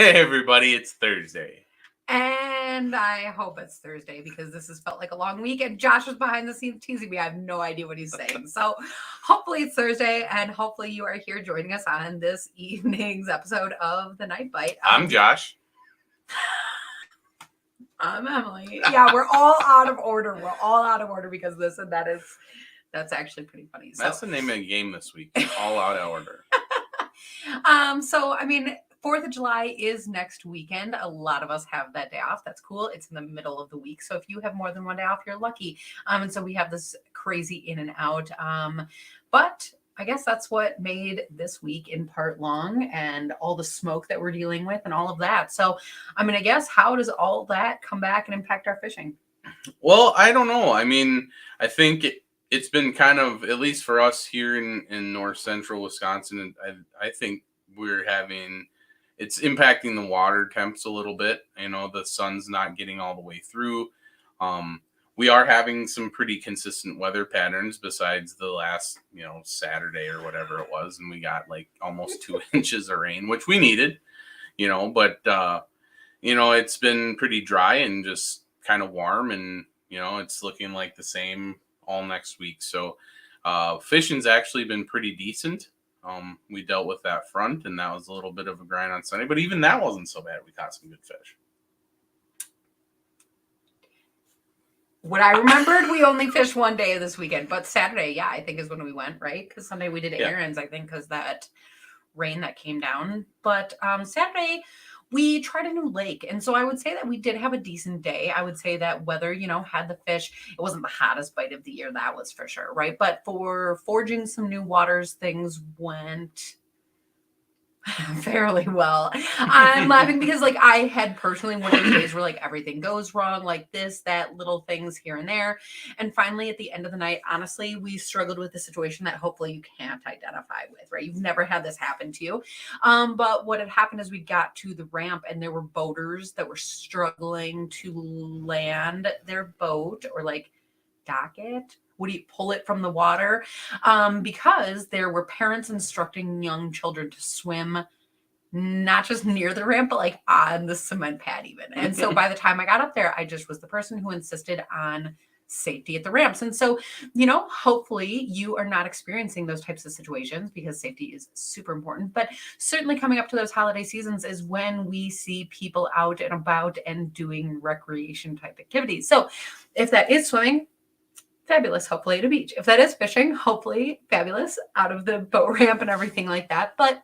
Hey everybody, it's Thursday. And I hope it's Thursday because this has felt like a long week. And Josh is behind the scenes teasing me. I have no idea what he's saying. So hopefully it's Thursday, and hopefully you are here joining us on this evening's episode of the Night Bite. I'm Josh. I'm Emily. Yeah, we're all out of order. We're all out of order because this and that is. That's actually pretty funny. That's the name of the game this week. All out of order. So I mean, 4th of July is next weekend. A lot of us have that day off. That's cool. It's in the middle of the week. So if you have more than one day off, you're lucky. And so we have this crazy in and out. But I guess that's what made this week in part long, and all the smoke that we're dealing with and all of that. So I mean, I guess how does all that come back and impact our fishing? Well, I don't know. I mean, I think it's been kind of, at least for us here in north central Wisconsin, I think it's impacting the water temps a little bit. You know, the sun's not getting all the way through. We are having some pretty consistent weather patterns besides the last, Saturday or whatever it was. And we got like almost 2 inches of rain, which we needed, but, it's been pretty dry and just kind of warm, and, it's looking like the same all next week. So fishing's actually been pretty decent. We dealt with that front, and that was a little bit of a grind on Sunday, but even that wasn't so bad. We caught some good fish. What I remembered, we only fished one day this weekend, but Saturday, yeah, I think is when we went, right? Because Sunday we did errands, I think, because that rain that came down. But Saturday, we tried a new lake. And so I would say that we did have a decent day. I would say that weather, had the fish. It wasn't the hottest bite of the year, that was for sure, right? But for forging some new waters, things went fairly well. I'm laughing because I had personally one of those days where everything goes wrong, like this, that, little things here and there. And finally at the end of the night, honestly, we struggled with the situation that hopefully you can't identify with, right? You've never had this happen to you. But what had happened is we got to the ramp and there were boaters that were struggling to land their boat or dock it. Would you pull it from the water? Because there were parents instructing young children to swim, not just near the ramp, but on the cement pad even. And so by the time I got up there, I just was the person who insisted on safety at the ramps. And so, hopefully you are not experiencing those types of situations because safety is super important. But certainly coming up to those holiday seasons is when we see people out and about and doing recreation type activities. So if that is swimming, fabulous, hopefully at a beach. If that is fishing, hopefully fabulous out of the boat ramp and everything like that. But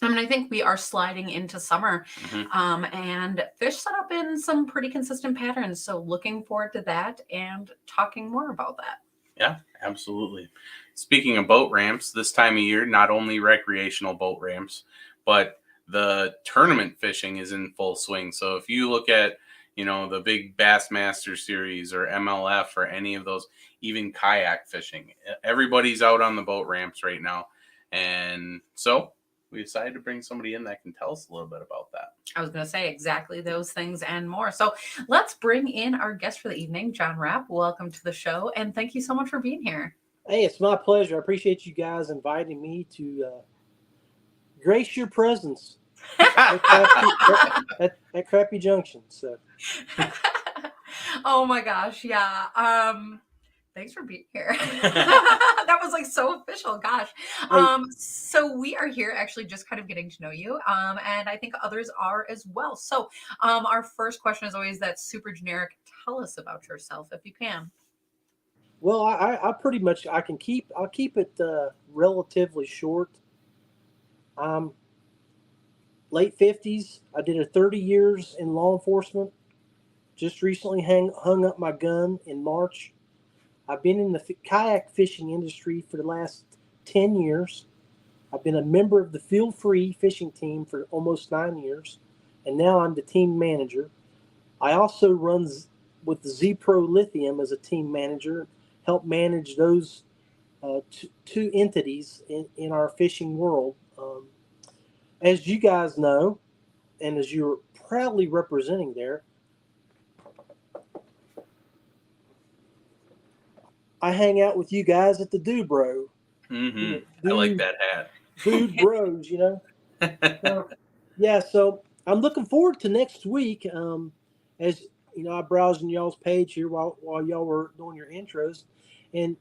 I mean, I think we are sliding into summer, and fish set up in some pretty consistent patterns. So looking forward to that and talking more about that. Yeah, absolutely. Speaking of boat ramps, this time of year, not only recreational boat ramps, but the tournament fishing is in full swing. So if you look at, the big Bassmaster Series or MLF or any of those, even kayak fishing, everybody's out on the boat ramps right now. And so we decided to bring somebody in that can tell us a little bit about that. I was going to say exactly those things and more. So let's bring in our guest for the evening, John Rapp. Welcome to the show, and thank you so much for being here. Hey, it's my pleasure. I appreciate you guys inviting me to grace your presence at Crappy Junction. So. Oh my gosh, yeah. Thanks for being here. That was so official. Gosh. So we are here actually just kind of getting to know you. And I think others are as well. So our first question is always that super generic. Tell us about yourself if you can. Well, I pretty much I'll keep it relatively short. Late 50s. I did 30 years in law enforcement. Just recently hung up my gun in March. I've been in the kayak fishing industry for the last 10 years. I've been a member of the Feel Free fishing team for almost 9 years, and now I'm the team manager. I also run with the Z-Pro Lithium as a team manager, help manage those two entities in our fishing world. As you guys know, and as you're proudly representing there, I hang out with you guys at the Dubro. I like that hat. Dude Bros, So I'm looking forward to next week. As you know, I browsed on y'all's page here while y'all were doing your intros, and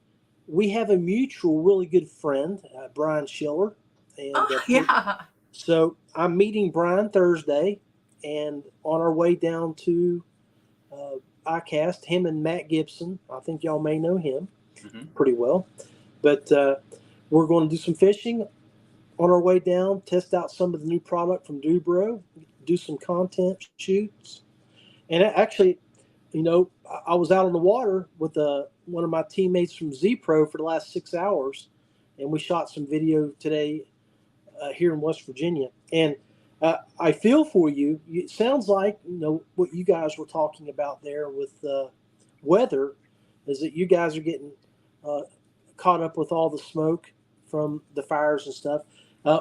we have a mutual, really good friend, Brian Schiller, and Oh, yeah. so I'm meeting Brian Thursday, and on our way down to ICAST, him and Matt Gibson. I think y'all may know him Mhm. pretty well, but we're going to do some fishing on our way down, test out some of the new product from Dubro, do some content shoots. And actually, you know, I was out on the water with one of my teammates from Z Pro for the last 6 hours, and we shot some video today here in West Virginia. And I feel for you. It sounds like, you know, what you guys were talking about there with weather is that you guys are getting uh, caught up with all the smoke from the fires and stuff.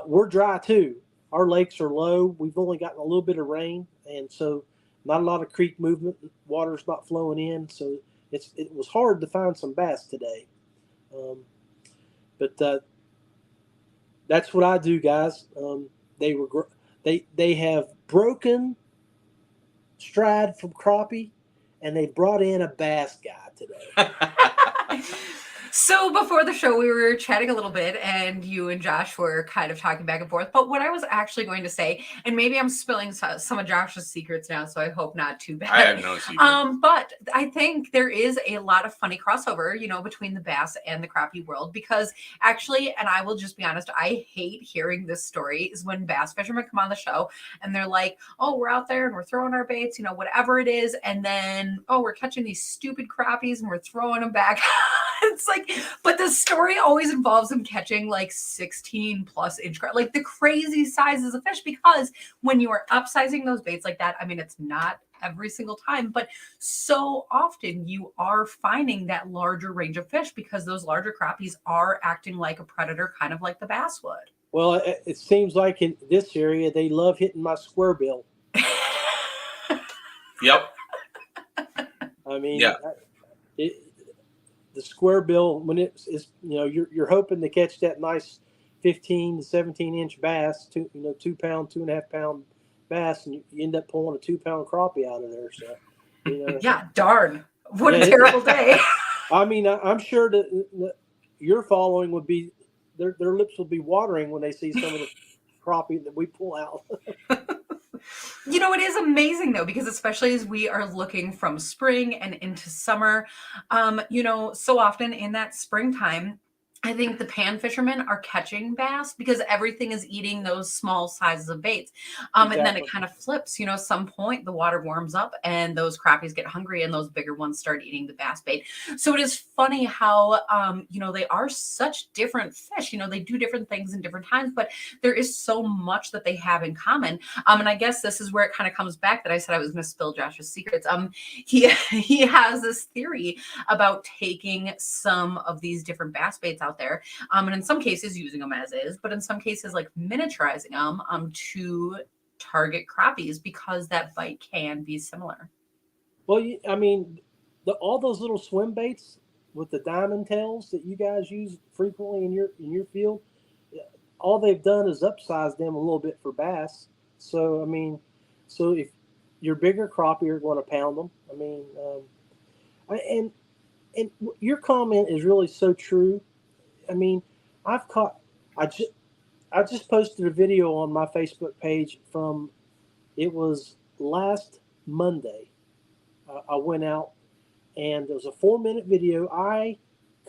We're dry too. Our lakes are low. We've only gotten a little bit of rain, and so not a lot of creek movement. Water's not flowing in, so it was hard to find some bass today. But that's what I do, guys. They were they have broken stride from crappie, and they brought in a bass guy today. So before the show, we were chatting a little bit, and you and Josh were kind of talking back and forth. But what I was actually going to say, and maybe I'm spilling some of Josh's secrets now, so I hope not too bad. I have no secret. But I think there is a lot of funny crossover, you know, between the bass and the crappie world, because actually, and I will just be honest, I hate hearing this story, is when bass fishermen come on the show and they're like, oh, we're out there and we're throwing our baits, you know, whatever it is, and then, oh, we're catching these stupid crappies and we're throwing them back. It's like, but the story always involves them catching like 16 plus inch, like the crazy sizes of fish, because when you are upsizing those baits like that, I mean, it's not every single time, but so often you are finding that larger range of fish because those larger crappies are acting like a predator, kind of like the bass would. Well, it seems like in this area they love hitting my square bill. Yep. I mean, Yeah. The square bill, when it's you know, you're hoping to catch that nice 15 to 17 inch bass, 2 pound, 2.5 pound bass, and you end up pulling a 2 pound crappie out of there. So, you know, yeah, darn, what a terrible day. I mean, I'm sure that your following would be their lips will be watering when they see some of the crappie that we pull out. You know, it is amazing though, because especially as we are looking from spring and into summer, you know, so often in that springtime, I think the pan fishermen are catching bass because everything is eating those small sizes of baits. Exactly. And then it kind of flips, you know, some point the water warms up and those crappies get hungry and those bigger ones start eating the bass bait. So it is funny how, you know, they are such different fish, you know, they do different things in different times, but there is so much that they have in common. And I guess this is where it kind of comes back that I said I was going to spill Josh's secrets. He has this theory about taking some of these different bass baits out there, and in some cases using them as is, but in some cases like miniaturizing them to target crappies because that bite can be similar. Well, I mean, all those little swim baits with the diamond tails that you guys use frequently in your field, all they've done is upsize them a little bit for bass. So I mean, so if your bigger crappie are going to pound them, I mean, and your comment is really so true. I mean, I've caught. I just posted a video on my Facebook page from. It was last Monday. I went out, and it was a 4-minute video. I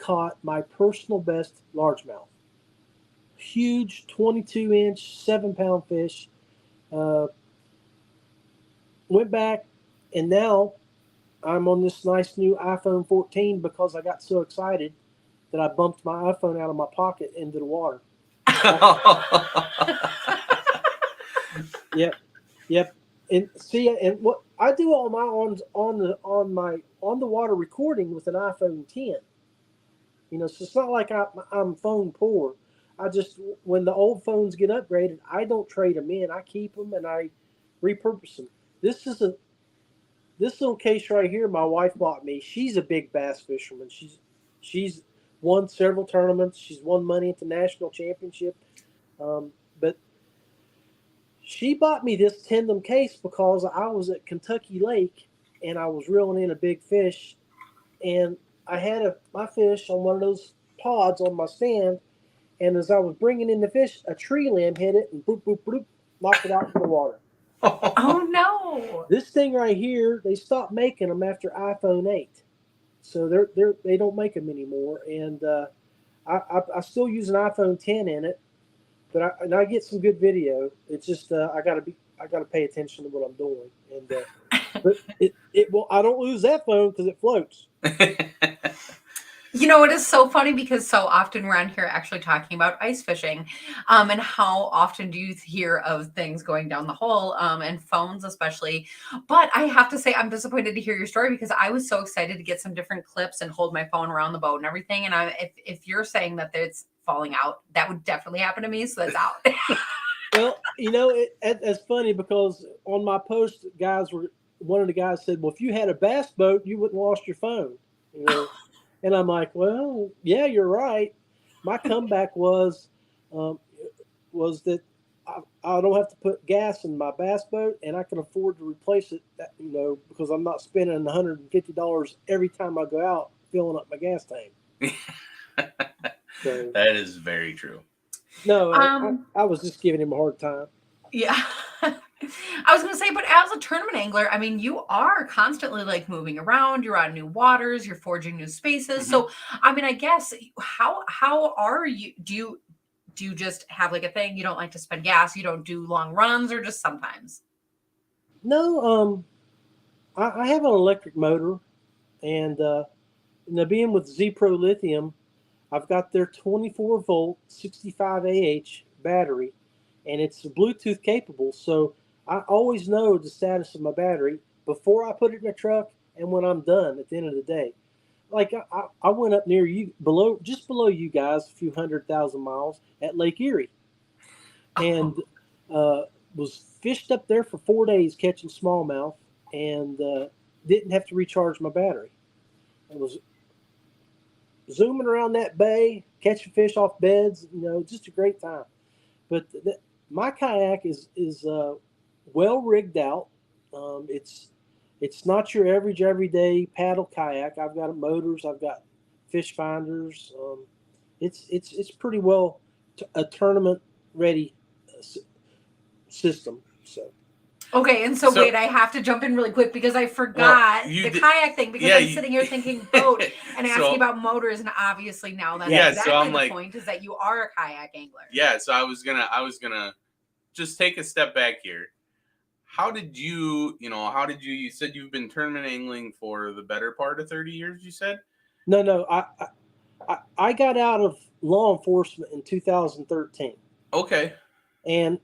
caught my personal best largemouth, huge 22-inch, 7-pound fish. Went back, and now I'm on this nice new iPhone 14 because I got so excited that I bumped my iPhone out of my pocket into the water. Yep. And see, and what I do all my on the water recording with an iPhone 10. You know, so it's not like I'm phone poor. I just, when the old phones get upgraded, I don't trade them in. I keep them and I repurpose them. This little case right here. My wife bought me. She's a big bass fisherman. She's won several tournaments. She's won money at the national championship. But She bought me this tandem case because I was at Kentucky Lake and I was reeling in a big fish, and I had my fish on one of those pods on my stand, and as I was bringing in the fish, a tree limb hit it and boop boop boop, knocked it out into the water. Oh no. This thing right here, they stopped making them after iPhone 8, so they don't make them anymore, and I still use an iPhone 10 in it, but I get some good video. It's just I gotta pay attention to what I'm doing, and but it will I don't lose that phone because it floats. You know, it is so funny because so often we're on here actually talking about ice fishing, and how often do you hear of things going down the hole, and phones especially. But I have to say, I'm disappointed to hear your story because I was so excited to get some different clips and hold my phone around the boat and everything. And if you're saying that it's falling out, that would definitely happen to me. So that's out. Well, it's funny because on my post, one of the guys said, "Well, if you had a bass boat, you wouldn't lost your phone." And I'm like, "Well, yeah, you're right." My comeback um, was that I don't have to put gas in my bass boat, and I can afford to replace it. Because I'm not spending $150 every time I go out filling up my gas tank. So, That is very true. no, I was just giving him a hard time. Yeah. I was going to say, but as a tournament angler, I mean, you are constantly like moving around. You're on new waters. You're forging new spaces. Mm-hmm. So, I mean, I guess how are you? Do you just have like a thing? You don't like to spend gas. You don't do long runs, or just sometimes? No, I have an electric motor, and being with Z Pro Lithium, I've got their 24 volt 65 battery, and it's Bluetooth capable. So I always know the status of my battery before I put it in the truck and when I'm done at the end of the day. Like I went up near you, just below you guys, a few 100,000 miles at Lake Erie, and was fished up there for 4 days catching smallmouth, and didn't have to recharge my battery. It was zooming around that bay, catching fish off beds. Just a great time. But my kayak is well rigged out. It's not your average everyday paddle kayak. I've got motors. I've got fish finders. It's pretty well a tournament ready system. So. Okay, and so wait, I have to jump in really quick because I forgot the kayak thing because I'm sitting here thinking boat and asking about motors, and obviously now that's exactly so the point is that you are a kayak angler. Yeah, so I was gonna just take a step back here. How did you said you've been tournament angling for the better part of 30 years, you said? No, I got out of law enforcement in 2013. Okay. And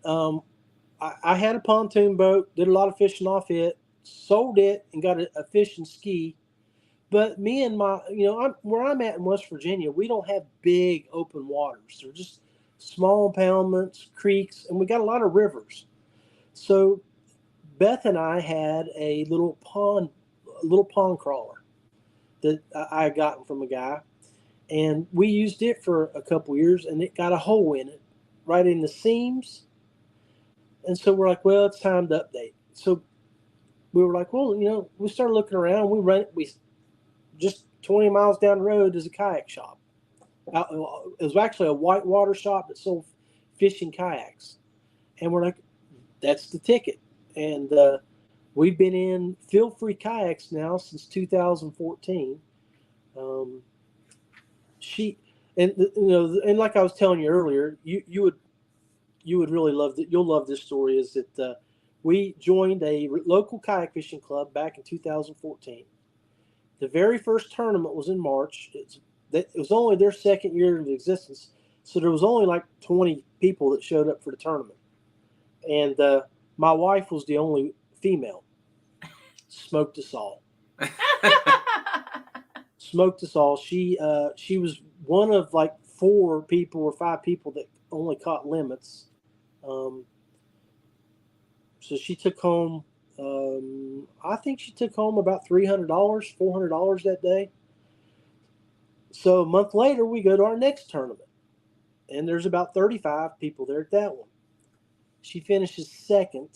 I had a pontoon boat, did a lot of fishing off it, sold it, and got a fishing ski. But me and where I'm at in West Virginia, we don't have big open waters. They're just small impoundments, creeks, and we got a lot of rivers. So Beth and I had a little pond crawler that I had gotten from a guy, and we used it for a couple years, and it got a hole in it, right in the seams. And so we're like, well, it's time to update. So we were like, well, we started looking around. We just 20 miles down the road is a kayak shop. It was actually a whitewater shop that sold fishing kayaks. And we're like, that's the ticket. And we've been in feel-free kayaks now since 2014. And like I was telling you earlier, you would really love that. You'll love this story. Is that we joined a local kayak fishing club back in 2014. The very first tournament was in March. It was only their second year of existence, so there was only like 20 people that showed up for the tournament, and my wife was the only female. Smoked us all. Smoked us all. She was one of like 4 people or 5 people that only caught limits. So she took home, I think she took home about $300, $400 that day. So a month later, we go to our next tournament, and there's about 35 people there at that one. She finishes second.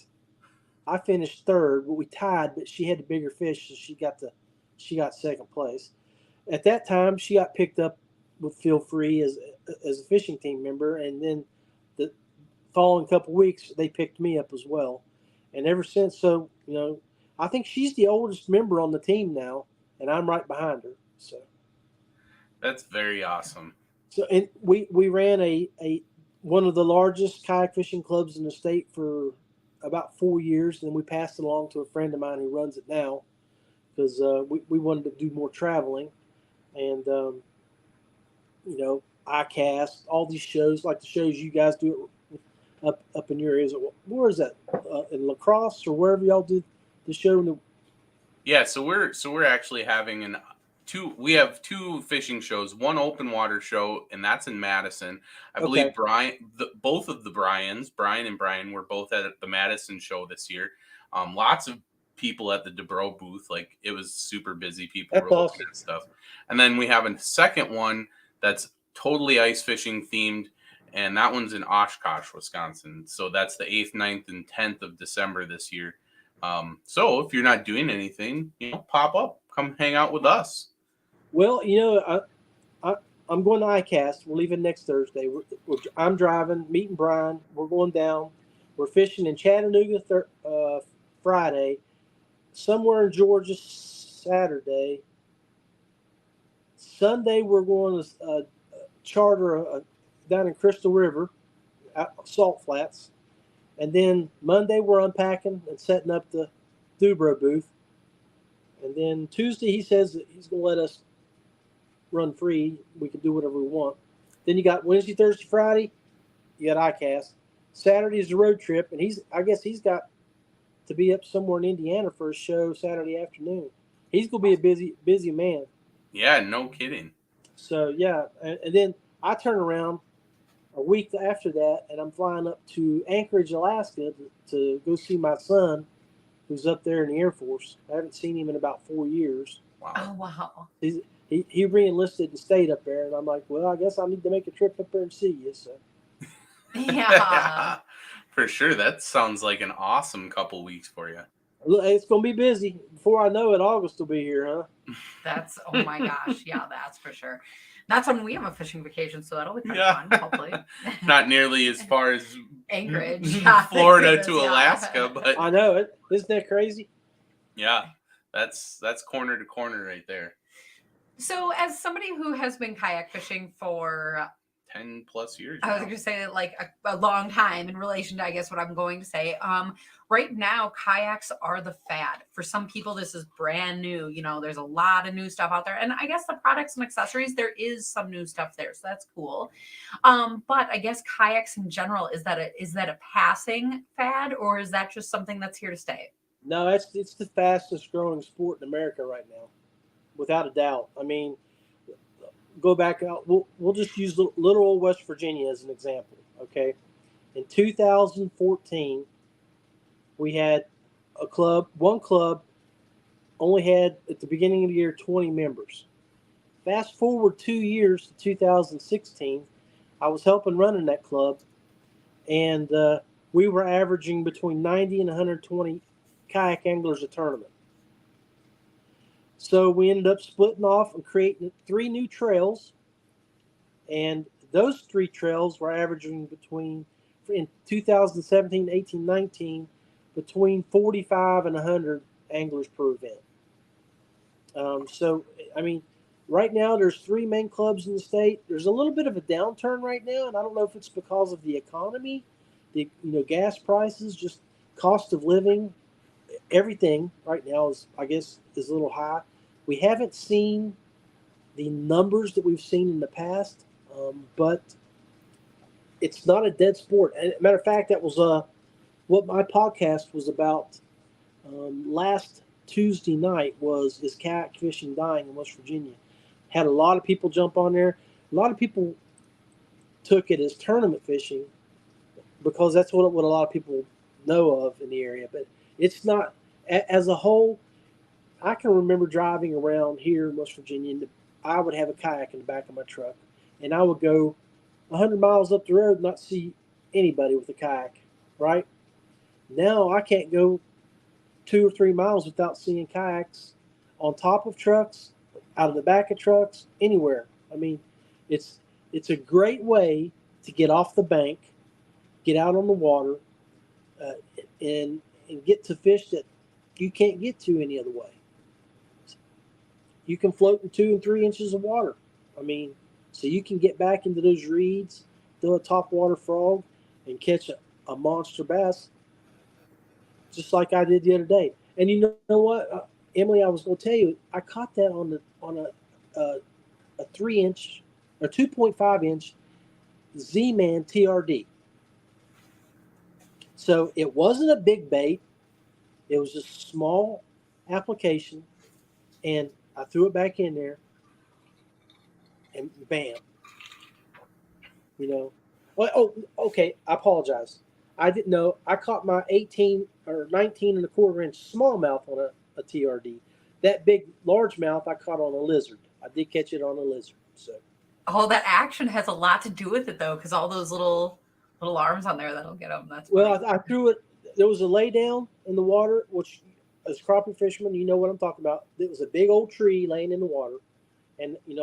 I finished third, but we tied. But she had the bigger fish, so she got second place. At that time, she got picked up with Feel Free as a fishing team member, and then the following couple weeks they picked me up as well. And ever since, so I think she's the oldest member on the team now, and I'm right behind her. So That's very awesome. So and we ran a one of the largest kayak fishing clubs in the state for about 4 years, and we passed it along to a friend of mine who runs it now because we wanted to do more traveling, and iCast, all these shows like the shows you guys do up in your areas. Where is that? In La Crosse or wherever y'all do the show? Yeah, so we're actually having we have two fishing shows, one open water show, and that's in Madison. I believe both of the Brian and Brian were both at the Madison show this year. Lots of people at the DeBro booth, like it was super busy. People were looking at stuff. And then we have a second one that's totally ice fishing themed, and that one's in Oshkosh, Wisconsin. So that's the 8th, 9th, and 10th of December this year. So if you're not doing anything, pop up, come hang out with us. Well, I'm going to iCast. We're leaving next Thursday. I'm driving, meeting Brian. We're going down. We're fishing in Chattanooga Friday, somewhere in Georgia Saturday. Sunday we're going to charter down in Crystal River, Salt Flats. And then Monday we're unpacking and setting up the Dubro booth. And then Tuesday he says that he's going to let us run free. We can do whatever we want. Then you got Wednesday, Thursday, Friday. You got iCast. Saturday is the road trip, and I guess he's got to be up somewhere in Indiana for a show Saturday afternoon. He's going to be a busy man. Yeah, no kidding. So yeah, and then I turn around a week after that, and I'm flying up to Anchorage, Alaska, to go see my son, who's up there in the Air Force. I haven't seen him in about 4 years. Wow. Oh wow. He re-enlisted and stayed up there, and I'm like, well, I guess I need to make a trip up there and see you. So. Yeah. For sure. That sounds like an awesome couple weeks for you. It's going to be busy. Before I know it, August will be here, huh? That's, oh my gosh. Yeah, that's for sure. That's when we have a fishing vacation, so that'll be kind of fun, hopefully. Not nearly as far as Anchorage, Florida to Alaska, but I know it. Isn't that crazy? Yeah, that's corner to corner right there. So, as somebody who has been kayak fishing for 10 plus years, I was going to say like a long time in relation to, I guess, what I'm going to say. Right now, kayaks are the fad. For some people, this is brand new. There's a lot of new stuff out there. And I guess the products and accessories, there is some new stuff there. So that's cool. But I guess kayaks in general, is that a passing fad, or is that just something that's here to stay? No, it's the fastest growing sport in America right now, without a doubt. I mean, go back out. We'll just use little old West Virginia as an example. Okay, in 2014, we had one club only had at the beginning of the year 20 members. Fast forward 2 years to 2016, I was helping running that club, and we were averaging between 90 and 120 kayak anglers a tournament. So we ended up splitting off and creating 3 new trails, and those 3 trails were averaging in 2017, 18, 19, between 45 and 100 anglers per event. So, I mean, right now there's 3 main clubs in the state. There's a little bit of a downturn right now, and I don't know if it's because of the economy, gas prices, just cost of living. Everything right now is a little high. We haven't seen the numbers that we've seen in the past, but it's not a dead sport. And matter of fact, that was what my podcast was about last Tuesday night. Is kayak fishing dying in West Virginia? Had a lot of people jump on there. A lot of people took it as tournament fishing because that's what a lot of people know of in the area, but it's not. As a whole, I can remember driving around here in West Virginia, and I would have a kayak in the back of my truck, and I would go 100 miles up the road and not see anybody with a kayak. right? Now I can't go 2 or 3 miles without seeing kayaks on top of trucks, out of the back of trucks, anywhere. I mean, it's it's a great way to get off the bank, get out on the water, uh, and get to fish that you can't get to any other way. You can float in 2 and 3 inches of water. I mean, so you can get back into those reeds, throw a topwater frog, and catch a monster bass, just like I did the other day. And you know what, Emily? I was going to tell you, I caught that on a 3 inch or 2.5 inch Z-Man TRD. So it wasn't a big bait; it was a small application, and I threw it back in there, and bam, you know. Well, oh, okay. I apologize. I didn't know. I caught my 18 or 19 1/4 inch smallmouth on a TRD. That big largemouth I caught on a lizard. I did catch it on a lizard. So Oh, that action has a lot to do with it though, because all those little arms on there that'll get them. That's well, funny. I threw it. There was a lay down in the water, which as crappie fishermen, you know what I'm talking about. It was a big old tree laying in the water, and and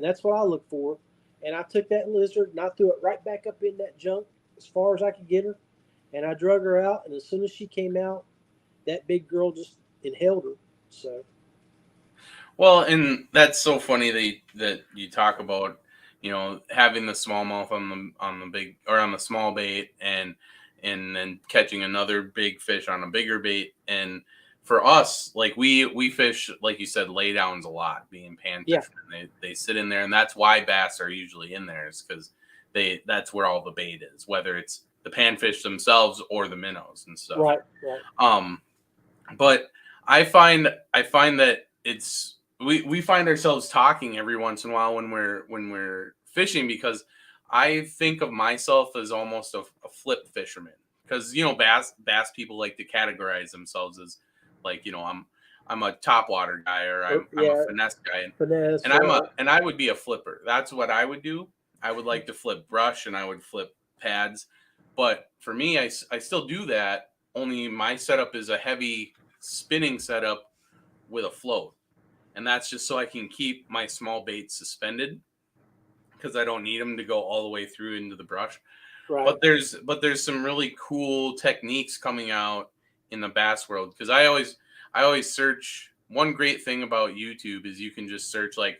that's what I look for. And I took that lizard and I threw it right back up in that junk as far as I could get her, and I drug her out. And as soon as she came out, that big girl just inhaled her. So Well, and that's so funny that you talk about, having the smallmouth on the big or on the small bait, and then catching another big fish on a bigger bait. And for us, like we fish, like you said, laydowns a lot, being pan yeah, fishermen. They sit in there, and that's why bass are usually in there, is because that's where all the bait is, whether it's the panfish themselves or the minnows and stuff. right, right, Um, but I find that we find ourselves talking every once in a while when we're fishing, because I think of myself as almost a flip fisherman, because bass people like to categorize themselves as, like, I'm a topwater guy, or I'm a yeah, finesse guy, finesse, and I'm a right, and I would be a flipper. That's what I would do. I would like to flip brush, and I would flip pads. But for me, I still do that. Only my setup is a heavy spinning setup with a float, and that's just so I can keep my small bait suspended, because I don't need them to go all the way through into the brush. right. But there's some really cool techniques coming out in the bass world, because I always search. One great thing about YouTube is you can just search, like,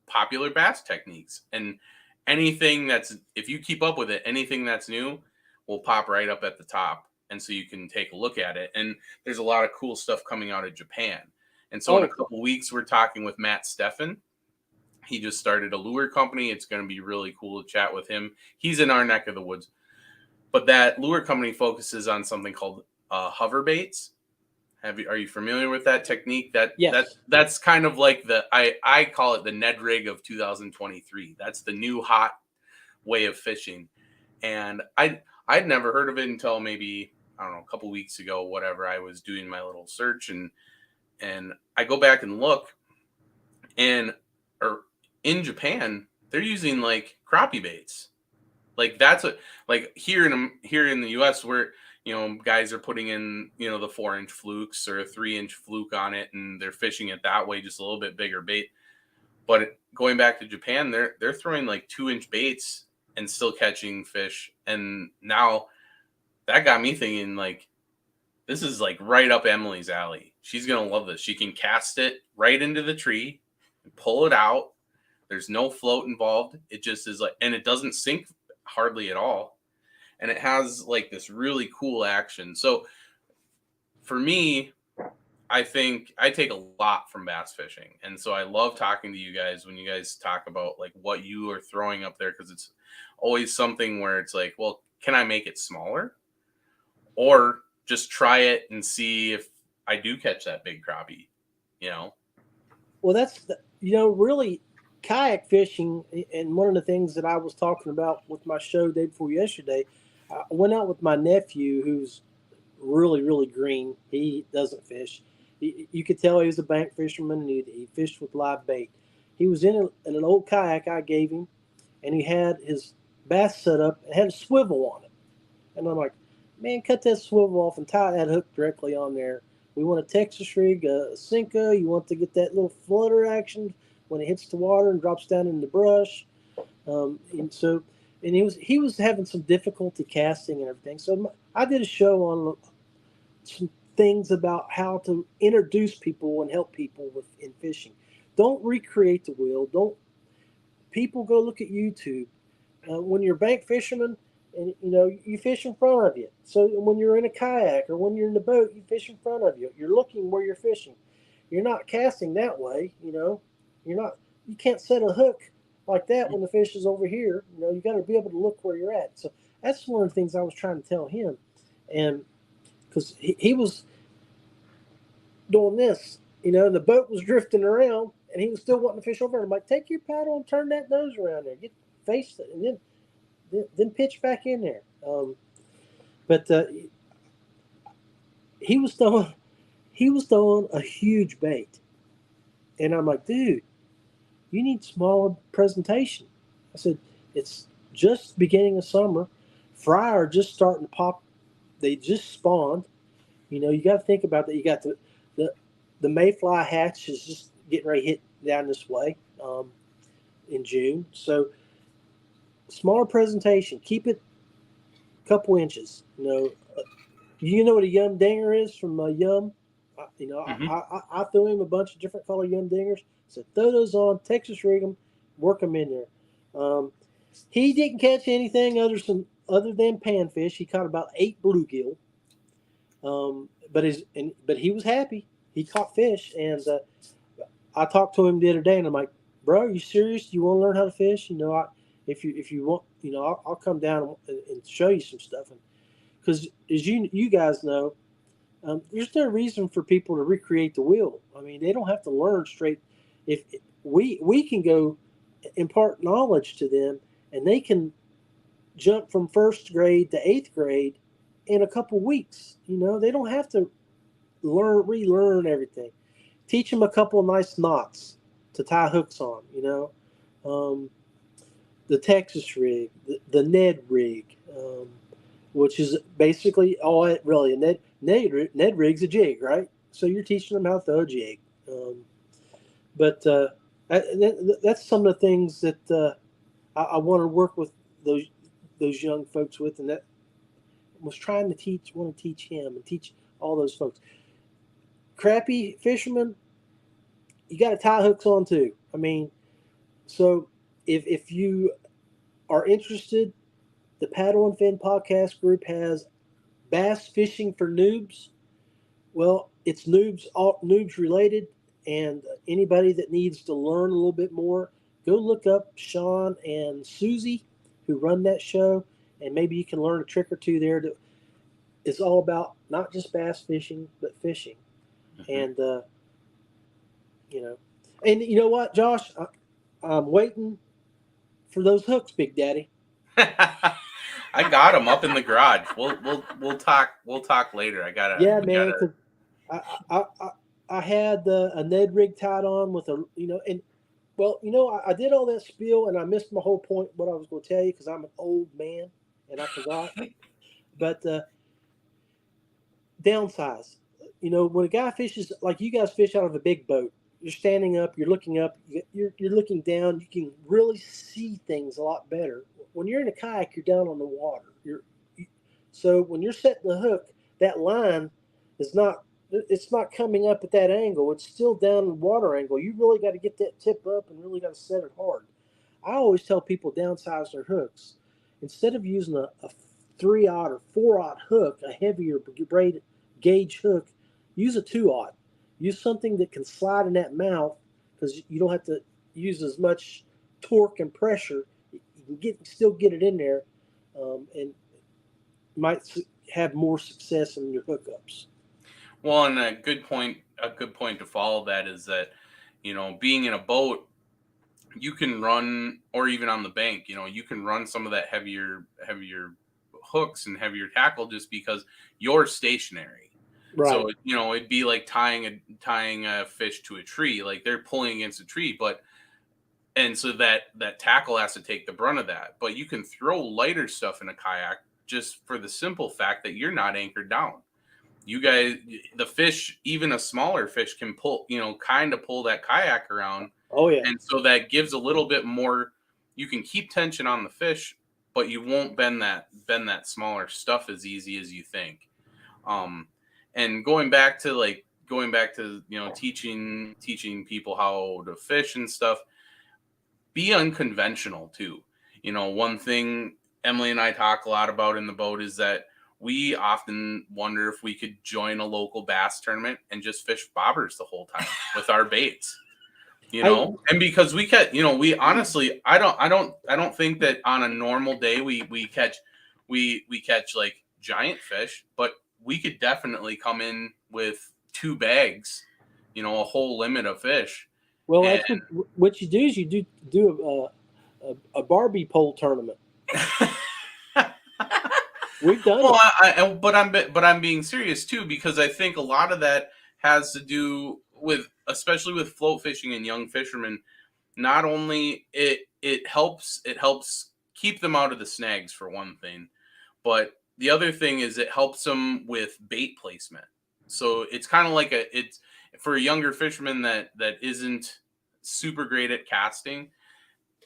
popular bass techniques, and anything that's if you keep up with it, anything that's new will pop right up at the top, and so you can take a look at it. And there's a lot of cool stuff coming out of Japan. And so in a Oh, couple weeks, we're talking with Matt Steffen. He just started a lure company. It's going to be really cool to chat with him. He's in our neck of the woods, but that lure company focuses on something called hover baits. Are you familiar with that technique? yes. That's kind of like I call it the Ned rig of 2023. That's the new hot way of fishing. And I'd never heard of it until maybe, I don't know, a couple weeks ago, whatever. I was doing my little search, and I go back and look, and or in Japan, they're using like crappie baits. Like, that's what, like, here in the US, where guys are putting in, the 4 inch flukes or a 3 inch fluke on it, and they're fishing it that way, just a little bit bigger bait. But going back to Japan, they're throwing like 2 inch baits and still catching fish. And now that got me thinking, like, this is like right up Emily's alley. She's gonna love this. She can cast it right into the tree and pull it out. There's no float involved. It just is like, and it doesn't sink hardly at all. And it has like this really cool action. So for me, I think I take a lot from bass fishing. And so I love talking to you guys when you guys talk about like what you are throwing up there, because it's always something where it's like, well, can I make it smaller? Or just try it and see if I do catch that big crappie, you know? Well, really kayak fishing. And one of the things that I was talking about with my show day before yesterday, I went out with my nephew who's really, really green. He doesn't fish. You could tell he was a bank fisherman, and he fished with live bait. He was in an old kayak I gave him, and he had his bass set up and had a swivel on it. And I'm like, Man, cut that swivel off and tie that hook directly on there. We want a Texas rig, a Senko. You want to get that little flutter action when it hits the water and drops down in the brush. And so, and he was having some difficulty casting and everything. So I did a show on some things about how to introduce people and help people in fishing. Don't recreate the wheel. Don't people go look at YouTube when you're a bank fisherman and you fish in front of you. So when you're in a kayak or when you're in the boat, you fish in front of you. You're looking where you're fishing. You're not casting that way. You're not. You can't set a hook like that when the fish is over here. You got to be able to look where you're at. So that's one of the things I was trying to tell him, and because he was doing this, and the boat was drifting around, and he was still wanting to fish over. I'm like, take your paddle and turn that nose around there, get face it, and then pitch back in there. But he was throwing a huge bait, and I'm like, dude, you need smaller presentation. I said, it's just beginning of summer. Fry are just starting to pop. They just spawned. You got to think about that. You got the mayfly hatch is just getting ready to hit down this way in June. So smaller presentation. Keep it a couple inches. You know what a Yum Dinger is from Yum? Mm-hmm. I threw him a bunch of different color Yum Dingers. So throw those on, Texas rig them, work them in there. He didn't catch anything other than panfish. He caught about 8 bluegill. But he was happy. He caught fish, and I talked to him the other day, and I'm like, "Bro, you serious? You want to learn how to fish? If you want, I'll come down and show you some stuff." Because as you guys know, there's no reason for people to recreate the wheel. I mean, they don't have to learn straight. If we can go impart knowledge to them, and they can jump from first grade to eighth grade in a couple weeks. They don't have to relearn everything. Teach them a couple nice knots to tie hooks on. The Texas rig, the Ned rig, which is basically all it really. Ned rig's a jig, right? So you're teaching them how to throw a jig. But that's some of the things that I want to work with those young folks with, and that was trying to want to teach him and teach all those folks. Crappie fishermen, you got to tie hooks on too. I mean, so if you are interested, the Paddle and Fin podcast group has Bass Fishing for Noobs. Well, it's noobs related, and anybody that needs to learn a little bit more, go look up Sean and Susie, who run that show, and maybe you can learn a trick or two there. It's all about not just bass fishing, but fishing. Mm-hmm. And and you know what, Josh, I'm waiting for those hooks, Big Daddy. I got them up in the garage. We'll talk later. Man. I had a Ned rig tied on with I did all that spiel and I missed my whole point. What I was going to tell you because I'm an old man and I forgot. But downsize. When a guy fishes like you guys fish out of a big boat, you're standing up, you're looking up, you're looking down. You can really see things a lot better. When you're in a kayak, you're down on the water. So when you're setting the hook, that line is not. It's not coming up at that angle. It's still down in water angle. You really got to get that tip up and really got to set it hard. I always tell people downsize their hooks. Instead of using a 3/0 or 4/0 hook, a heavier braid gauge hook, use a 2/0. Use something that can slide in that mouth because you don't have to use as much torque and pressure. You can still get it in there, and might have more success in your hookups. Well, and a good point to follow that is that, being in a boat, you can run, or even on the bank, you can run some of that heavier hooks and heavier tackle just because you're stationary. Right. So, it'd be like tying a fish to a tree, like they're pulling against a tree, and so that tackle has to take the brunt of that. But you can throw lighter stuff in a kayak just for the simple fact that you're not anchored down. You guys, the fish, even a smaller fish can pull, kind of pull that kayak around. Oh yeah. And so that gives a little bit more, you can keep tension on the fish, but you won't bend that smaller stuff as easy as you think. And going back to teaching people how to fish and stuff, be unconventional too. One thing Emily and I talk a lot about in the boat is that we often wonder if we could join a local bass tournament and just fish bobbers the whole time with our baits. And because we catch, we honestly, I don't think that on a normal day we catch like giant fish, but we could definitely come in with 2 bags, a whole limit of fish. Well, that's what you do is you do a Barbie pole tournament. We've done it. But I'm being serious too, because I think a lot of that has to do with, especially with float fishing and young fishermen. Not only it helps keep them out of the snags for one thing, but the other thing is it helps them with bait placement. So it's kind of like it's for a younger fisherman that isn't super great at casting.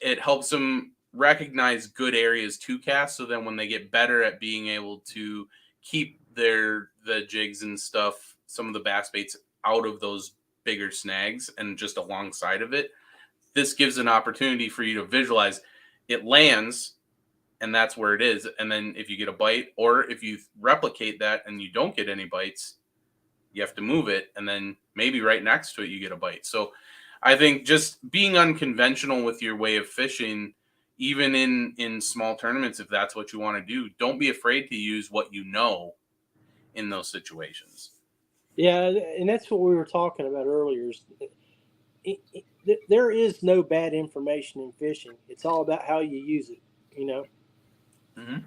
It helps them recognize good areas to cast, so then when they get better at being able to keep the jigs and stuff, some of the bass baits out of those bigger snags and just alongside of it, this gives an opportunity for you to visualize it lands and that's where it is. And then if you get a bite, or if you replicate that and you don't get any bites, you have to move it, and then maybe right next to it you get a bite. So I think just being unconventional with your way of fishing, even in small tournaments, if that's what you want to do, don't be afraid to use what you know in those situations. Yeah, and that's what we were talking about earlier. There is no bad information in fishing. It's all about how you use it. Mm-hmm.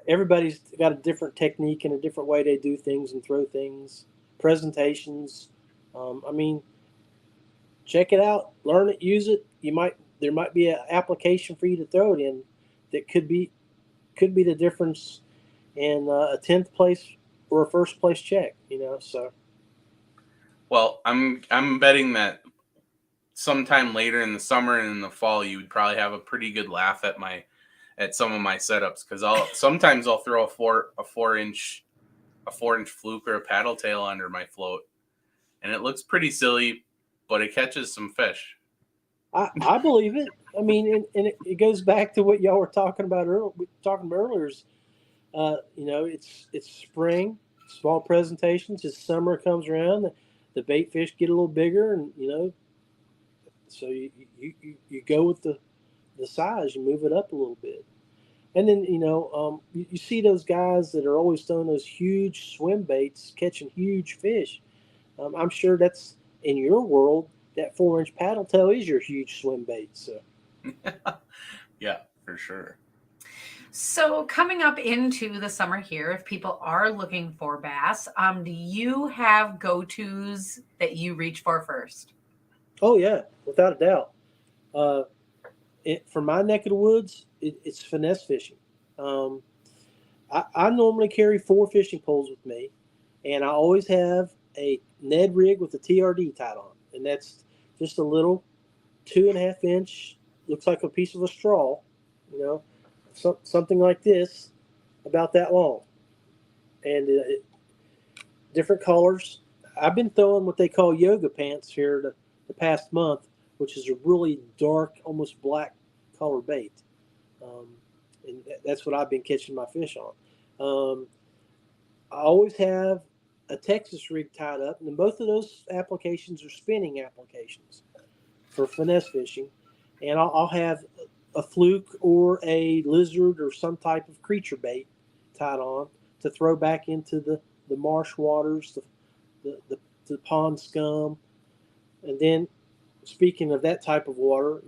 Everybody's got a different technique and a different way they do things and throw things, presentations. Check it out, learn it, use it. There might be an application for you to throw it in that could be the difference in a 10th place or a first place check. So. Well, I'm betting that sometime later in the summer and in the fall, you would probably have a pretty good laugh at some of my setups, because sometimes I'll throw a 4-inch fluke or a paddle tail under my float, and it looks pretty silly, but it catches some fish. I believe it. I mean, and it goes back to what y'all were talking about earlier. Is, it's spring, small presentations. As summer comes around, the bait fish get a little bigger, and so you go with the size. You move it up a little bit, and then you see those guys that are always throwing those huge swim baits, catching huge fish. I'm sure that's in your world. That 4-inch paddle tail is your huge swim bait. So, yeah, for sure. So coming up into the summer here, if people are looking for bass, do you have go-tos that you reach for first? Oh yeah, without a doubt. For my neck of the woods, it's finesse fishing. I normally carry 4 fishing poles with me, and I always have a Ned rig with a TRD tied on, and that's just a little 2.5 inch, looks like a piece of a straw, something like this, about that long, and different colors. I've been throwing what they call yoga pants here the past month, which is a really dark, almost black color bait, and that's what I've been catching my fish on. I always have a Texas rig tied up, and then both of those applications are spinning applications for finesse fishing, and I'll have a fluke or a lizard or some type of creature bait tied on to throw back into the marsh waters, the pond scum. And then, speaking of that type of water,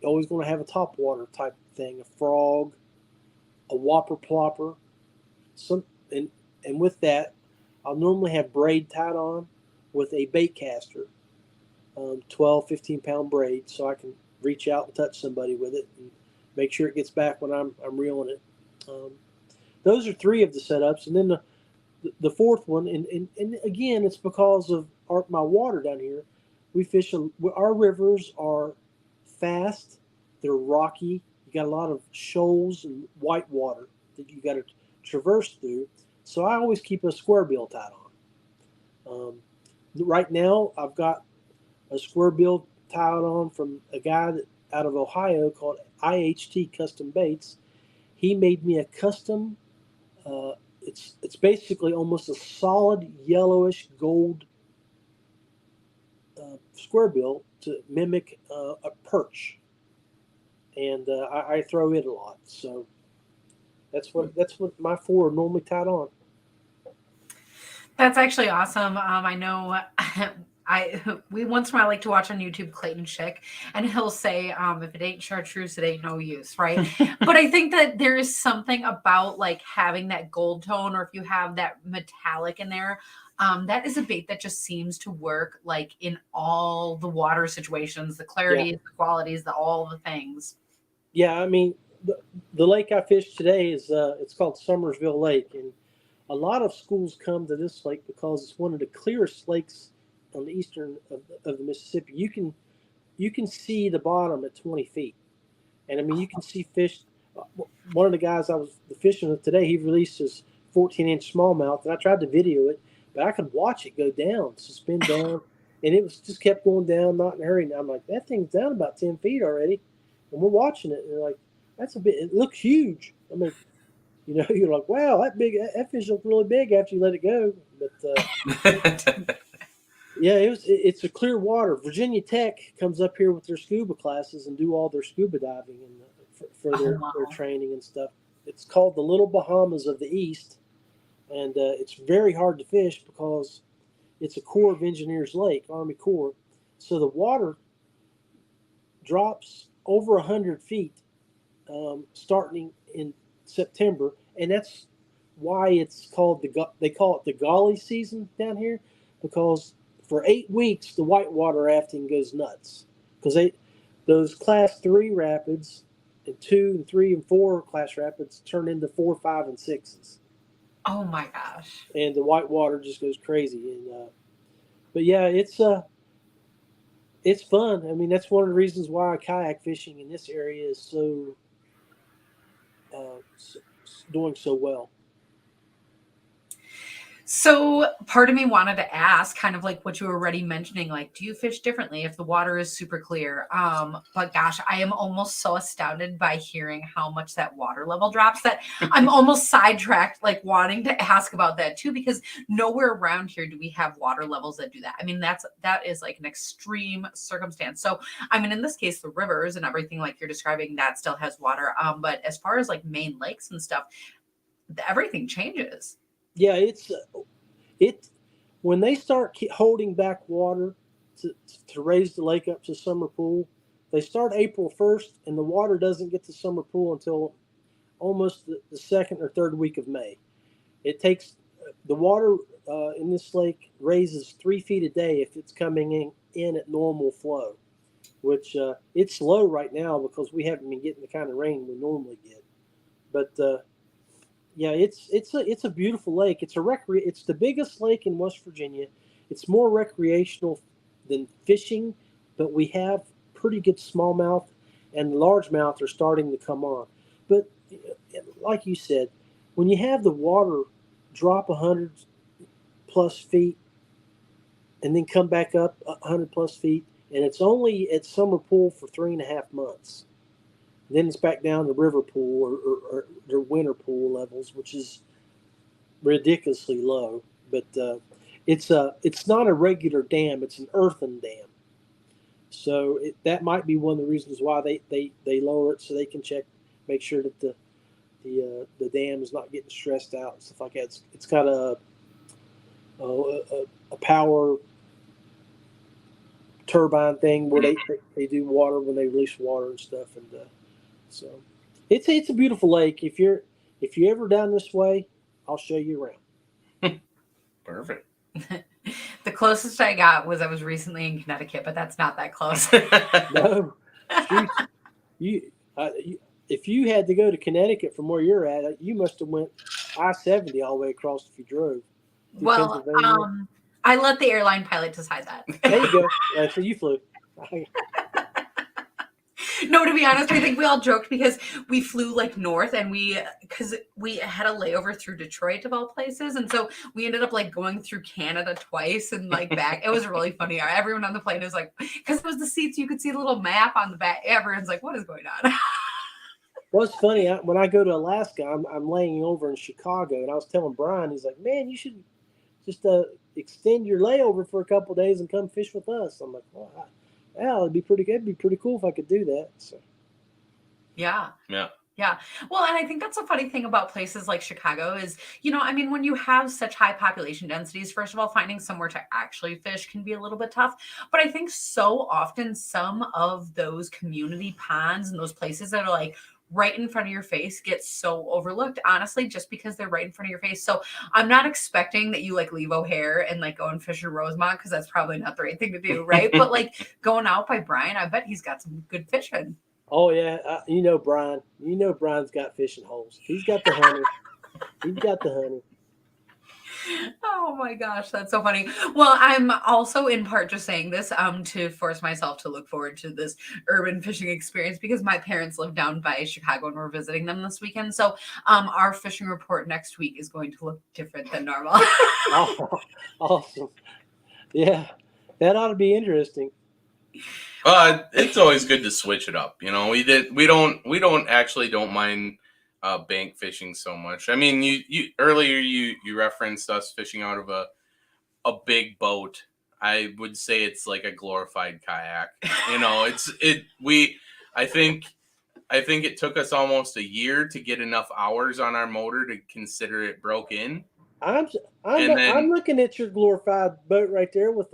always going to have a top water type thing, a frog, a whopper plopper, and with that, I'll normally have braid tied on with a bait caster, 12, 15-pound braid, so I can reach out and touch somebody with it and make sure it gets back when I'm reeling it. those are three of the setups, and then the fourth one, and again, it's because of my water down here. We fish. Our rivers are fast. They're rocky. You got a lot of shoals and white water that you got to traverse through. So I always keep a square bill tied on. Right now, I've got a square bill tied on from a guy out of Ohio called IHT Custom Baits. He made me a custom. It's basically almost a solid yellowish gold square bill to mimic a perch, and I throw it a lot. So that's what my four are normally tied on. That's actually awesome. I know we once in a while like to watch on YouTube Clayton Schick, and he'll say, if it ain't chartreuse, it ain't no use, right? But I think that there is something about like having that gold tone, or if you have that metallic in there, that is a bait that just seems to work like in all the water situations, the clarity, the qualities, all the things. Yeah, I mean, the lake I fished today is it's called Summersville Lake, and a lot of schools come to this lake because it's one of the clearest lakes on the eastern of the Mississippi. You can see the bottom at 20 feet, and I mean you can see fish. One of the guys I was fishing with today, he released his 14-inch smallmouth, and I tried to video it, but I could watch it go down, suspend down, and it was just kept going down, not in a hurry. And I'm like, that thing's down about 10 feet already, and we're watching it, and they're like, that's a bit. It looks huge. I mean, you know, you're like, wow, that fish looked really big after you let it go. But yeah, it's a clear water. Virginia Tech comes up here with their scuba classes and do all their scuba diving and for their training and stuff. It's called the Little Bahamas of the East, and it's very hard to fish because it's a Corps of Engineers lake, Army Corps. So the water drops over 100 feet starting in September, and that's why it's called they call it the golly season down here, because for 8 weeks the whitewater rafting goes nuts, because those class 3 rapids and 2 and 3 and 4 class rapids turn into 4, 5, and 6s. Oh my gosh! And the whitewater just goes crazy. And but yeah, it's fun. I mean, that's one of the reasons why kayak fishing in this area is so doing so well. So part of me wanted to ask, kind of like what you were already mentioning, like, do you fish differently if the water is super clear? But gosh, I am almost so astounded by hearing how much that water level drops that I'm almost sidetracked, like wanting to ask about that too, because nowhere around here do we have water levels that do that. I mean, that is like an extreme circumstance. So, I mean, in this case, the rivers and everything like you're describing, that still has water. But as far as like main lakes and stuff, everything changes. Yeah, it when they start holding back water to raise the lake up to summer pool, they start April 1st, and the water doesn't get to summer pool until almost the second or third week of May. It takes the water in this lake raises 3 feet a day if it's coming in at normal flow, which it's low right now because we haven't been getting the kind of rain we normally get. But yeah, it's a beautiful lake. It's It's the biggest lake in West Virginia. It's more recreational than fishing, but we have pretty good smallmouth, and largemouth are starting to come on. But like you said, when you have the water drop 100 plus feet and then come back up 100 plus feet, and it's only at summer pool for 3.5 months. Then it's back down to river pool or their winter pool levels, which is ridiculously low. But it's not a regular dam; it's an earthen dam. So that might be one of the reasons why they lower it, so they can make sure that the dam is not getting stressed out and stuff like that. It's got a power turbine thing where they do water when they release water and stuff, and so it's a beautiful lake. If you're ever down this way, I'll show you around. Perfect. The closest I got was I was recently in Connecticut, but that's not that close. No, if you had to go to Connecticut from where you're at, you must have went I-70 all the way across if you drove through Well, Pennsylvania. I let the airline pilot decide that. There you go. So you flew. No, to be honest, I think we all joked because we flew like north and because we had a layover through Detroit of all places. And so we ended up like going through Canada twice and like back. It was really funny. Everyone on the plane was like, because it was the seats, you could see the little map on the back. Everyone's like, what is going on? Well, it's funny. When I go to Alaska, I'm laying over in Chicago, and I was telling Brian, he's like, "Man, you should just extend your layover for a couple of days and come fish with us." I'm like, "Well, yeah, it'd be pretty good. It'd be pretty cool if I could do that." So. Yeah. Yeah. Yeah. Well, and I think that's a funny thing about places like Chicago is, I mean, when you have such high population densities, first of all, finding somewhere to actually fish can be a little bit tough. But I think so often some of those community ponds and those places that are like right in front of your face get so overlooked, honestly, just because they're right in front of your face. So I'm not expecting that you like leave O'Hare and like go and fish in Rosemont because that's probably not the right thing to do, right? But like going out by Brian, I bet he's got some good fishing. Oh yeah, you know Brian. You know Brian's got fishing holes. He's got the honey. He's got the honey. Oh my gosh, that's so funny. Well, I'm also in part just saying this to force myself to look forward to this urban fishing experience because my parents live down by Chicago and we're visiting them this weekend. So our fishing report next week is going to look different than normal. Oh, awesome. Yeah, that ought to be interesting. It's always good to switch it up. We don't mind bank fishing so much. I mean, you earlier you referenced us fishing out of a big boat. I would say it's like a glorified kayak. I think it took us almost a year to get enough hours on our motor to consider it broke in. I'm And then- I'm looking at your glorified boat right there with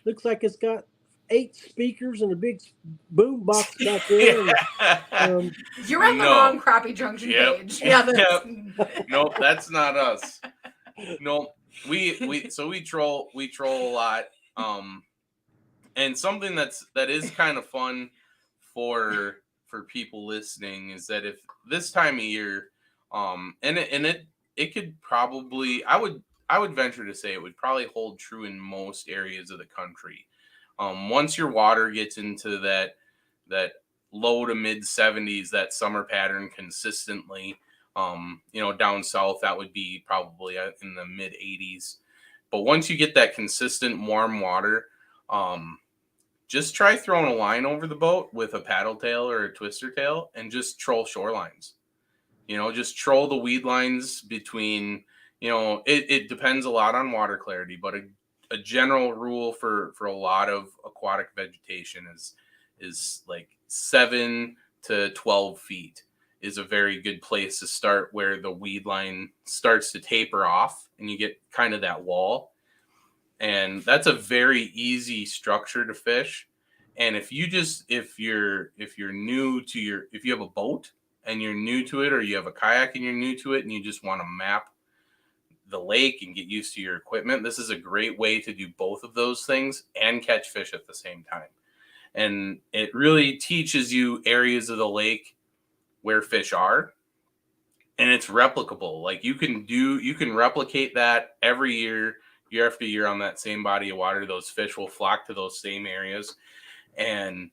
looks like it's got 8 speakers and a big boom box back there. And, You're on the wrong crappie junction page. Yeah, Nope, that's not us. No, we troll a lot. And something that is kind of fun for people listening is that if this time of year, it could probably I would venture to say it would probably hold true in most areas of the country. Once your water gets into that low to mid 70s, that summer pattern consistently, down south, that would be probably in the mid 80s. But once you get that consistent warm water, just try throwing a line over the boat with a paddle tail or a twister tail and just troll shorelines. Just troll the weed lines between, it depends a lot on water clarity, but a general rule for a lot of aquatic vegetation is like 7 to 12 feet is a very good place to start, where the weed line starts to taper off and you get kind of that wall. And that's a very easy structure to fish. And if you have a boat and you're new to it, or you have a kayak and you're new to it and you just want to map the lake and get used to your equipment, this is a great way to do both of those things and catch fish at the same time. And it really teaches you areas of the lake where fish are, and it's replicable. Like you can replicate that every year after year on that same body of water. Those fish will flock to those same areas, and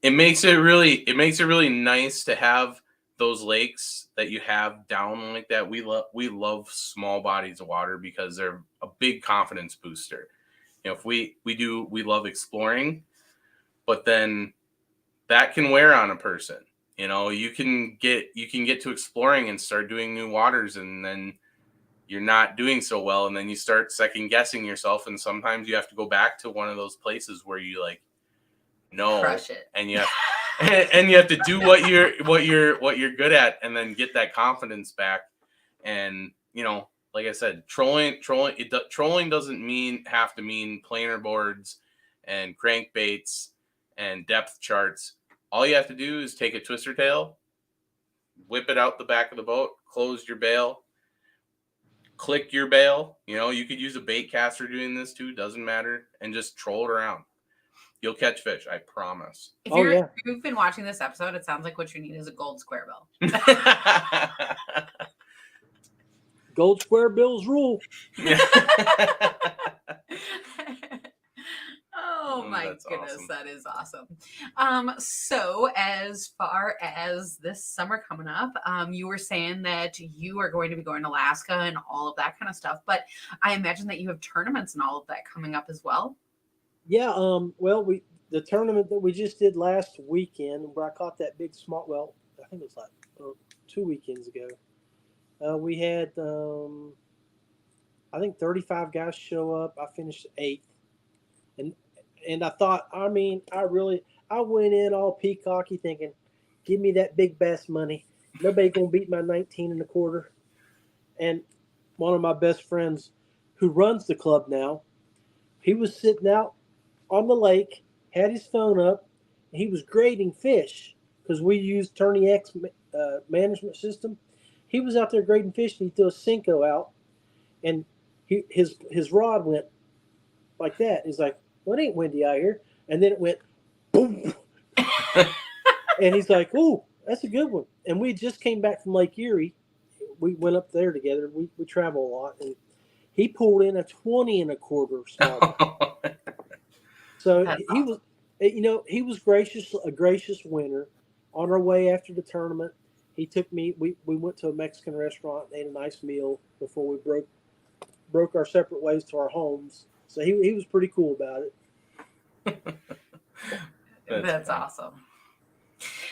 it makes it really nice to have those lakes that you have down like that. We love small bodies of water because they're a big confidence booster. If we love exploring, but then that can wear on a person. You can get to exploring and start doing new waters, and then you're not doing so well, and then you start second guessing yourself, and sometimes you have to go back to one of those places where you like crush it, and you have to do what you're good at, and then get that confidence back. And like I said, trolling doesn't have to mean planer boards and crankbaits and depth charts. All you have to do is take a twister tail, whip it out the back of the boat, close your bail, click your bail. You could use a bait caster doing this too, doesn't matter, and just troll it around. You'll catch fish, I promise. If you've been watching this episode, it sounds like what you need is a gold square bill. Gold square bills rule. Oh my That's goodness, awesome. that is awesome. So as far as this summer coming up, you were saying that you are going to be going to Alaska and all of that kind of stuff, but I imagine that you have tournaments and all of that coming up as well. Yeah. Well, the tournament that we just did last weekend, where I caught that big small. Well, I think it was like 2 weekends ago. We had I think 35 guys show up. I finished eighth, and I thought, I mean, I went in all peacocky thinking, give me that big bass money. Nobody gonna beat my 19 and a quarter. And one of my best friends, who runs the club now, he was sitting out on the lake, had his phone up, and he was grading fish because we used Tourney X management system. He was out there grading fish, and he threw a Cinco out, and his rod went like that. He's like, "Well, it ain't windy out here," and then it went boom, and he's like, "Oh, that's a good one." And we just came back from Lake Erie. We went up there together. We travel a lot, and he pulled in a 20 and a quarter smallmouth. So That's he was, awesome. he was a gracious winner. On our way after the tournament, he took me. We went to a Mexican restaurant, and ate a nice meal before we broke our separate ways to our homes. So he was pretty cool about it. That's funny. awesome.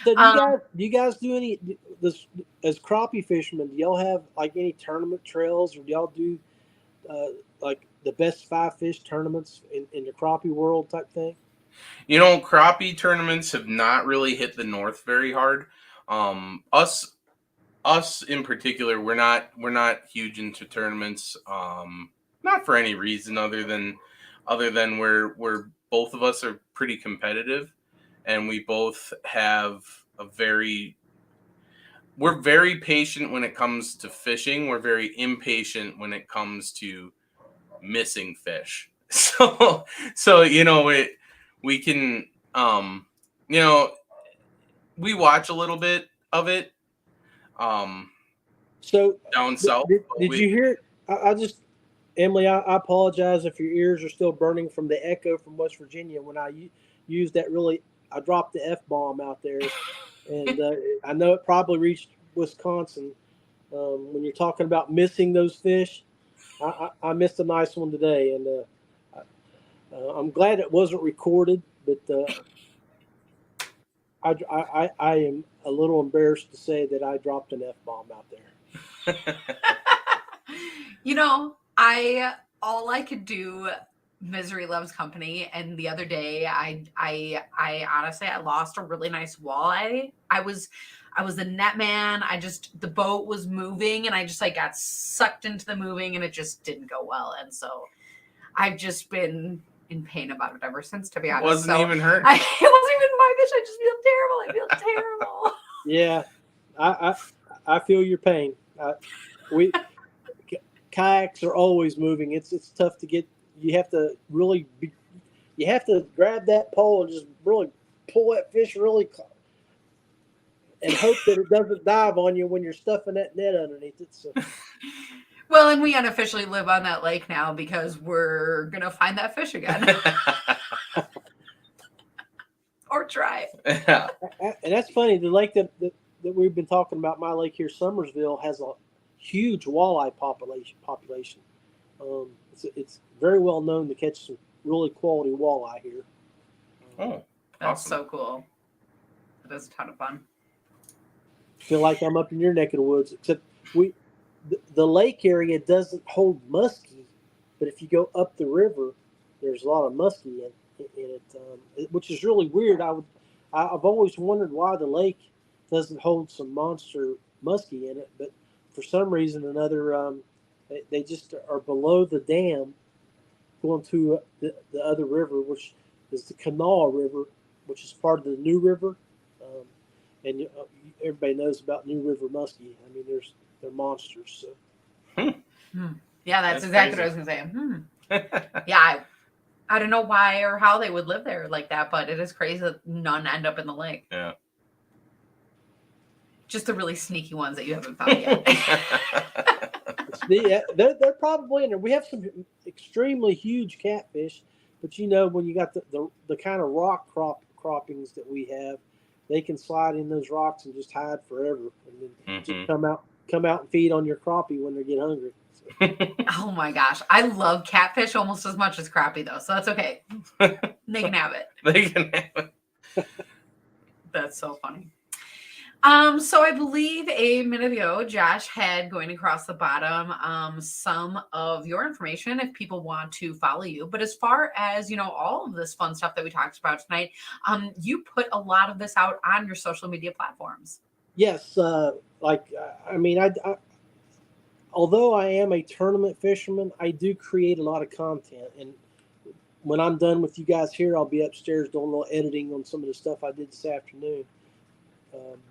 So Um, do you guys do any this as crappie fishermen? Do y'all have like any tournament trails, or do y'all do uh, like the best five fish tournaments in the crappie world type thing? Crappie tournaments have not really hit the north very hard. Us in particular, we're not huge into tournaments. Not for any reason other than we're both of us are pretty competitive, and we both have a very we're very patient when it comes to fishing. We're very impatient when it comes to missing fish. So we can you know we watch a little bit of it um So down south, but did you hear it? I just Emily, I apologize if your ears are still burning from the echo from West Virginia when used that really. I dropped the F bomb out there, and I know it probably reached Wisconsin. When you're talking about missing those fish, I missed a nice one today, and I'm glad it wasn't recorded. But I am a little embarrassed to say that I dropped an F bomb out there. I all I could do misery loves company, and the other day I honestly I lost a really nice walleye. I was the net man. The boat was moving and I just like got sucked into the moving and it just didn't go well. And so I've just been in pain about it ever since, to be honest. Wasn't So even hurt. it wasn't even my fish. I just feel terrible. I feel terrible. Yeah, I feel your pain. We kayaks are always moving. It's tough to get. You have to really you have to grab that pole and just really pull that fish really and hope that it doesn't dive on you when you're stuffing that net underneath it. So. Well, and we unofficially live on that lake now because we're gonna find that fish again. Or try. Yeah. And that's funny. The lake that we've been talking about, my lake here, Summersville, has a huge walleye population. It's very well known to catch some really quality walleye here. Oh, That's awesome. so cool. That is a ton of fun. Feel like I'm up in your neck of the woods, except the lake area doesn't hold muskie, but if you go up the river, there's a lot of muskie in it, which is really weird. I've always wondered why the lake doesn't hold some monster muskie in it, but for some reason or another, they just are below the dam, going to the other river, which is the Kanawha River, which is part of the New River. Um, and everybody knows about New River muskie. I mean, they're monsters. So. Yeah, that's exactly what I was gonna say. crazy. Yeah, I don't know why or how they would live there like that, but it is crazy that none end up in the lake. Yeah. Just the really sneaky ones that you haven't found yet. They're probably in there. We have some extremely huge catfish, but when you got the kind of rock croppings that we have, they can slide in those rocks and just hide forever, and then just come out and feed on your crappie when they get hungry. Oh my gosh, I love catfish almost as much as crappie though, so that's okay. They can have it. They can have it. That's so funny. So I believe a minute ago, Josh had going across the bottom some of your information if people want to follow you. But as far as all of this fun stuff that we talked about tonight, you put a lot of this out on your social media platforms. Yes, although I am a tournament fisherman, I do create a lot of content. And when I'm done with you guys here, I'll be upstairs doing a little editing on some of the stuff I did this afternoon.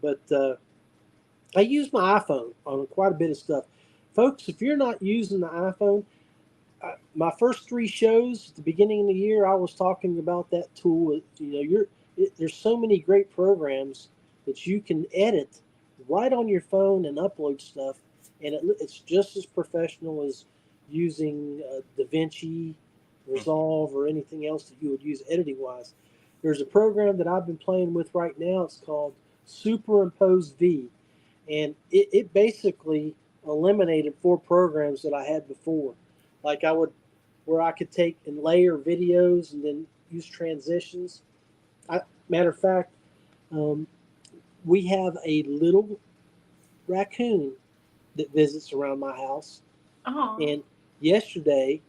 But I use my iPhone on quite a bit of stuff. Folks, if you're not using the iPhone, my first 3 shows at the beginning of the year, I was talking about that tool. There's so many great programs that you can edit right on your phone and upload stuff, and it's just as professional as using DaVinci, Resolve, or anything else that you would use editing-wise. There's a program that I've been playing with right now. It's called Superimpose V, and it basically eliminated 4 programs that I had before. Like where I could take and layer videos and then use transitions. Matter of fact, we have a little raccoon that visits around my house. Oh. And yesterday,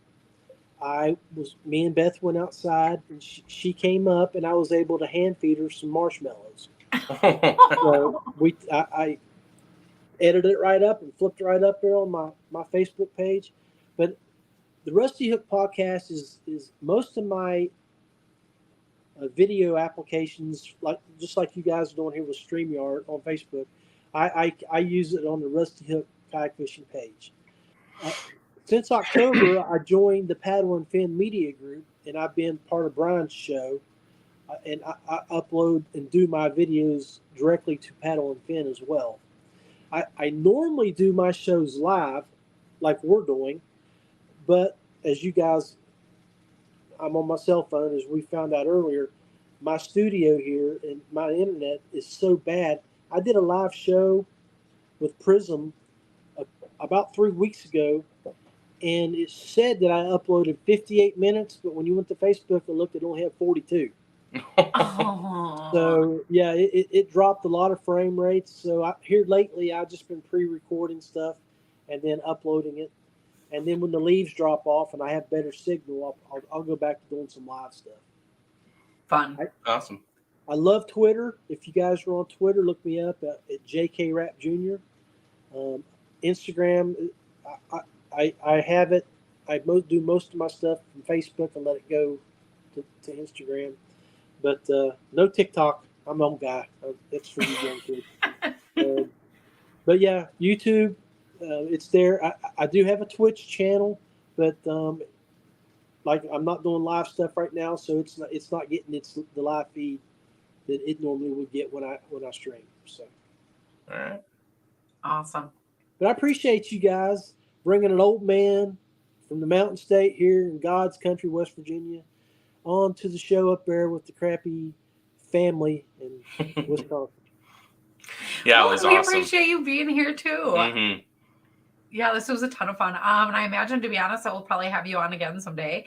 me and Beth went outside, and she came up, and I was able to hand feed her some marshmallows. So I edited it right up and flipped it right up there on my Facebook page. But the Rusty Hook podcast is most of my video applications, just like you guys are doing here with StreamYard on Facebook. I use it on the Rusty Hook kayak fishing page. Since October, I joined the Paddle and Fin Media Group, and I've been part of Brian's show. And I upload and do my videos directly to Paddle and Fin as well. I normally do my shows live, like we're doing, but as you guys, I'm on my cell phone, as we found out earlier. My studio here and my internet is so bad. I did a live show with Prism about 3 weeks ago, and it said that I uploaded 58 minutes, but when you went to Facebook and looked, it only had 42. Oh. So yeah, it dropped a lot of frame rates. So here lately, I've just been pre-recording stuff and then uploading it. And then when the leaves drop off and I have better signal, I'll go back to doing some live stuff. Fun. Awesome. I love Twitter. If you guys are on Twitter, look me up at JK Rapp Jr. Instagram, I have it. I do most of my stuff from Facebook and let it go to Instagram. But no TikTok. I'm an old guy. That's for you young kids. But yeah, YouTube, it's there. I do have a Twitch channel, but I'm not doing live stuff right now, so it's not getting the live feed that it normally would get when I stream. So, all right, awesome. But I appreciate you guys bringing an old man from the Mountain State here in God's country, West Virginia, on to the show up there with the crappy family in Wisconsin. Yeah, it was we awesome. appreciate you being here too. Mm-hmm. Yeah, this was a ton of fun. And I imagine, to be honest, I will probably have you on again someday,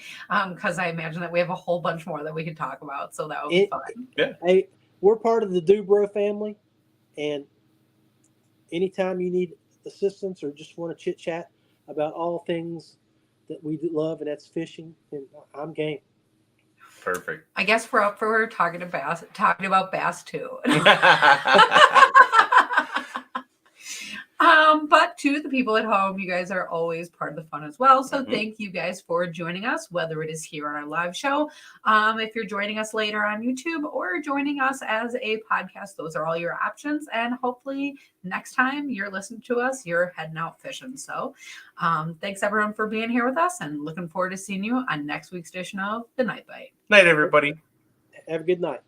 because I imagine that we have a whole bunch more that we could talk about. So that would be fun. Yeah. Hey, we're part of the Dubrow family, and anytime you need assistance or just want to chit chat about all things that we love, and that's fishing, and I'm game. Perfect. I guess we're up for talking about bass too. But to the people at home, you guys are always part of the fun as well. So thank you guys for joining us, whether it is here on our live show, if you're joining us later on YouTube, or joining us as a podcast. Those are all your options. And hopefully next time you're listening to us, you're heading out fishing. So thanks everyone for being here with us, and looking forward to seeing you on next week's edition of The Night Bite. Night, everybody. Have a good night.